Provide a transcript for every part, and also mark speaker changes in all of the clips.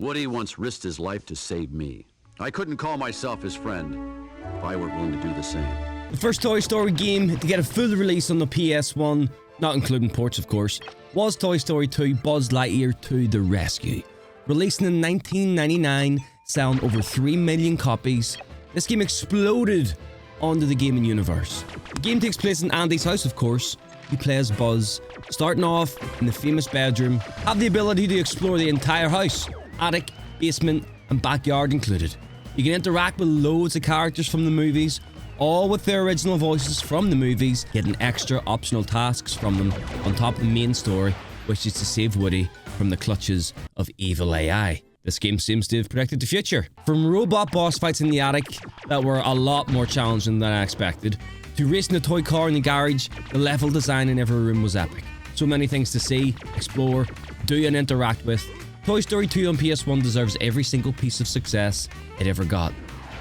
Speaker 1: Woody once risked his life to save me. I couldn't call myself his friend if I weren't willing to do the same.
Speaker 2: The first Toy Story game to get a full release on the PS1, not including ports of course, was Toy Story 2 Buzz Lightyear to the Rescue. Releasing in 1999, selling over 3 million copies, this game exploded onto the gaming universe. The game takes place in Andy's house, of course. He plays Buzz, starting off in the famous bedroom, have the ability to explore the entire house, attic, basement, and backyard included. You can interact with loads of characters from the movies, all with their original voices from the movies, getting extra optional tasks from them on top of the main story, which is to save Woody from the clutches of evil AI. This game seems to have predicted the future. From robot boss fights in the attic that were a lot more challenging than I expected, to racing a toy car in the garage, the level design in every room was epic. So many things to see, explore, do and interact with. Toy Story 2 on PS1 deserves every single piece of success it ever got.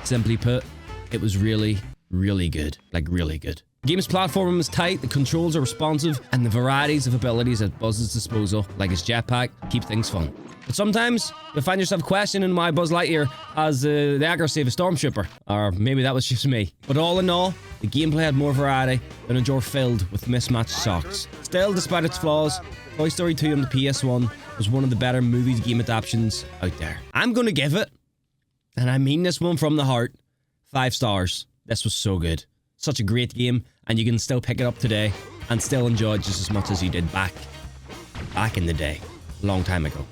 Speaker 2: Simply put, it was really, really good. Like really good. The game's platform is tight, the controls are responsive, and the varieties of abilities at Buzz's disposal, like his jetpack, keep things fun. But sometimes, you'll find yourself questioning why Buzz Lightyear has the accuracy of a stormtrooper. Or maybe that was just me. But all in all, the gameplay had more variety than a drawer filled with mismatched socks. Still, despite its flaws, Toy Story 2 on the PS1 was one of the better movie-to-game adaptations out there. I'm gonna give it, and I mean this one from the heart, 5 stars. This was so good. Such a great game, and you can still pick it up today and still enjoy it just as much as you did back in the day. A long time ago.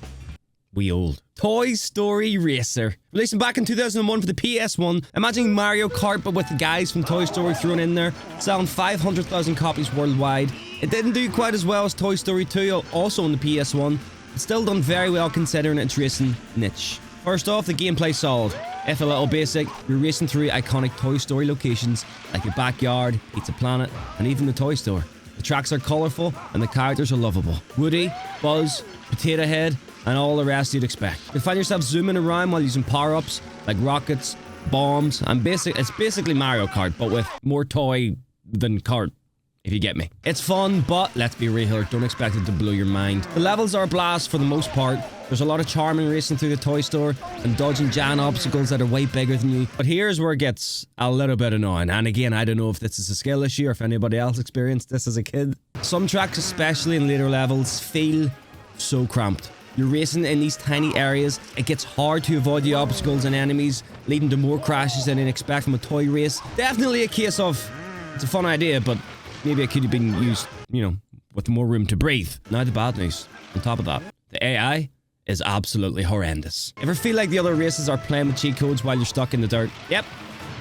Speaker 2: We old. Toy Story Racer. Releasing back in 2001 for the PS1. Imagine Mario Kart but with the guys from Toy Story thrown in there. Selling 500,000 copies worldwide. It didn't do quite as well as Toy Story 2, also on the PS1. But still done very well considering its racing niche. First off, the gameplay solid. If a little basic, you're racing through iconic Toy Story locations like your backyard, Pizza Planet, and even the toy store. The tracks are colourful and the characters are lovable. Woody, Buzz, Potato Head, and all the rest you'd expect. You'll find yourself zooming around while using power-ups like rockets, bombs, and it's basically Mario Kart, but with more toy than kart, if you get me. It's fun, but let's be real here, don't expect it to blow your mind. The levels are a blast for the most part. There's a lot of charm in racing through the toy store and dodging giant obstacles that are way bigger than you. But here's where it gets a little bit annoying. And again, I don't know if this is a skill issue or if anybody else experienced this as a kid. Some tracks, especially in later levels, feel so cramped. You're racing in these tiny areas. It gets hard to avoid the obstacles and enemies, leading to more crashes than you'd expect from a toy race. Definitely a case of, it's a fun idea, but maybe it could have been used, you know, with more room to breathe. Now the bad news. On top of that, the AI is absolutely horrendous. Ever feel like the other races are playing with cheat codes while you're stuck in the dirt? Yep,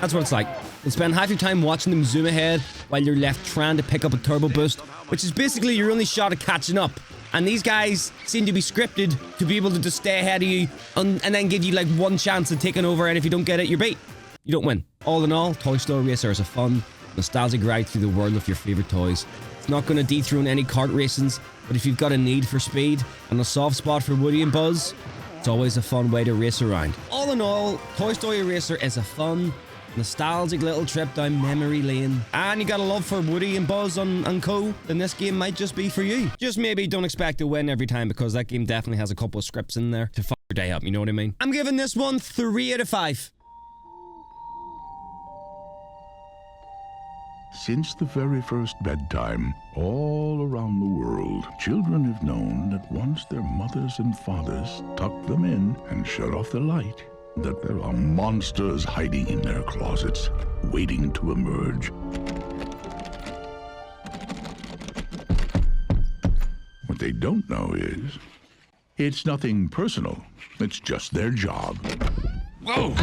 Speaker 2: that's what it's like. You'll spend half your time watching them zoom ahead while you're left trying to pick up a turbo boost, which is basically your only shot at catching up. And these guys seem to be scripted to be able to just stay ahead of you and then give you like one chance at taking over, and if you don't get it, you're beat. You don't win. All in all, Toy Story Racer is a fun, nostalgic ride through the world of your favourite toys. It's not going to dethrone any kart racings, but if you've got a need for speed and a soft spot for Woody and Buzz, it's always a fun way to race around. All in all, Toy Story Racer is a fun, nostalgic little trip down memory lane. And you got a love for Woody and Buzz and co, then this game might just be for you. Just maybe don't expect to win every time, because that game definitely has a couple of scripts in there to fuck your day up, you know what I mean? I'm giving this one 3 out of 5.
Speaker 3: Since the very first bedtime, all around the world, children have known that once their mothers and fathers tucked them in and shut off the light, that there are monsters hiding in their closets, waiting to emerge. What they don't know is, it's nothing personal. It's just their job.
Speaker 2: Whoa!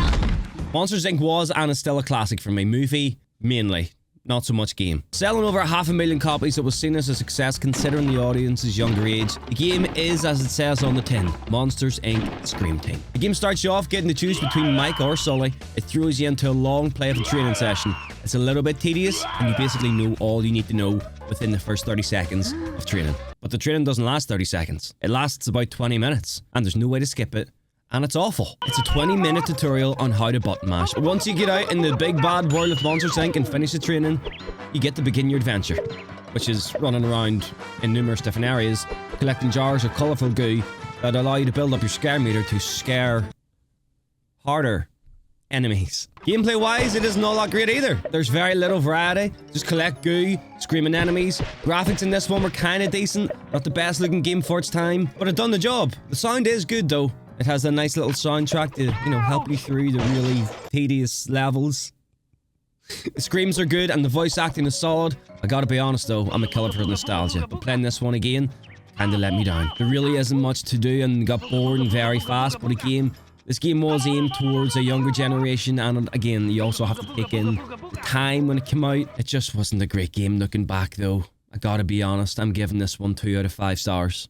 Speaker 2: Monsters Inc. was and is still a classic for me. Movie, mainly. Not so much game. Selling over 500,000 copies, it was seen as a success considering the audience's younger age. The game is, as it says on the tin, Monsters Inc. Scream Team. The game starts you off getting to choose between Mike or Sully. It throws you into a long playable training session. It's a little bit tedious, and you basically know all you need to know within the first 30 seconds of training. But the training doesn't last 30 seconds. It lasts about 20 minutes, and there's no way to skip it. And it's awful. It's a 20-minute tutorial on how to button mash. But once you get out in the big bad world of Monsters Inc. and finish the training, you get to begin your adventure, which is running around in numerous different areas, collecting jars of colourful goo that allow you to build up your scare meter to scare harder enemies. Gameplay wise, it isn't all that great either. There's very little variety. Just collect goo, screaming enemies. Graphics in this one were kinda decent. Not the best looking game for its time, but it done the job. The sound is good though. It has a nice little soundtrack to, help you through the really tedious levels. The screams are good and the voice acting is solid. I gotta be honest though, I'm a killer for nostalgia, but playing this one again kinda let me down. There really isn't much to do and got bored and very fast, but again, this game was aimed towards a younger generation, and again, you also have to take in the time when it came out. It just wasn't a great game looking back though. I gotta be honest, I'm giving this one 2 out of 5 stars.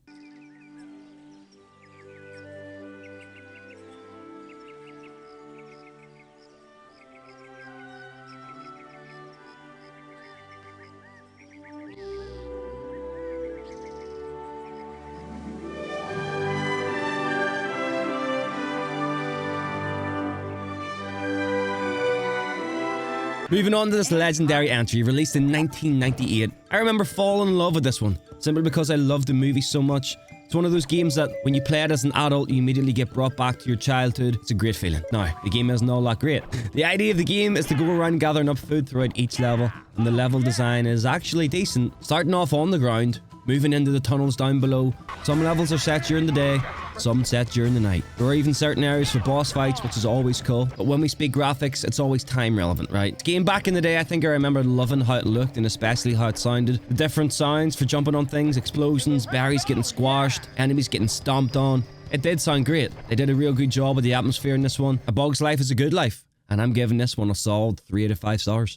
Speaker 2: Moving on to this legendary entry, released in 1998. I remember falling in love with this one, simply because I loved the movie so much. It's one of those games that when you play it as an adult, you immediately get brought back to your childhood. It's a great feeling. Now, the game isn't all that great. The idea of the game is to go around gathering up food throughout each level, and the level design is actually decent. Starting off on the ground, moving into the tunnels down below. Some levels are set during the day, some set during the night. There are even certain areas for boss fights, which is always cool. But when we speak graphics, it's always time relevant, right? The game back in the day, I think I remember loving how it looked and especially how it sounded. The different sounds for jumping on things, explosions, berries getting squashed, enemies getting stomped on. It did sound great. They did a real good job with the atmosphere in this one. A bug's life is a good life, and I'm giving this one a solid 3 out of 5 stars.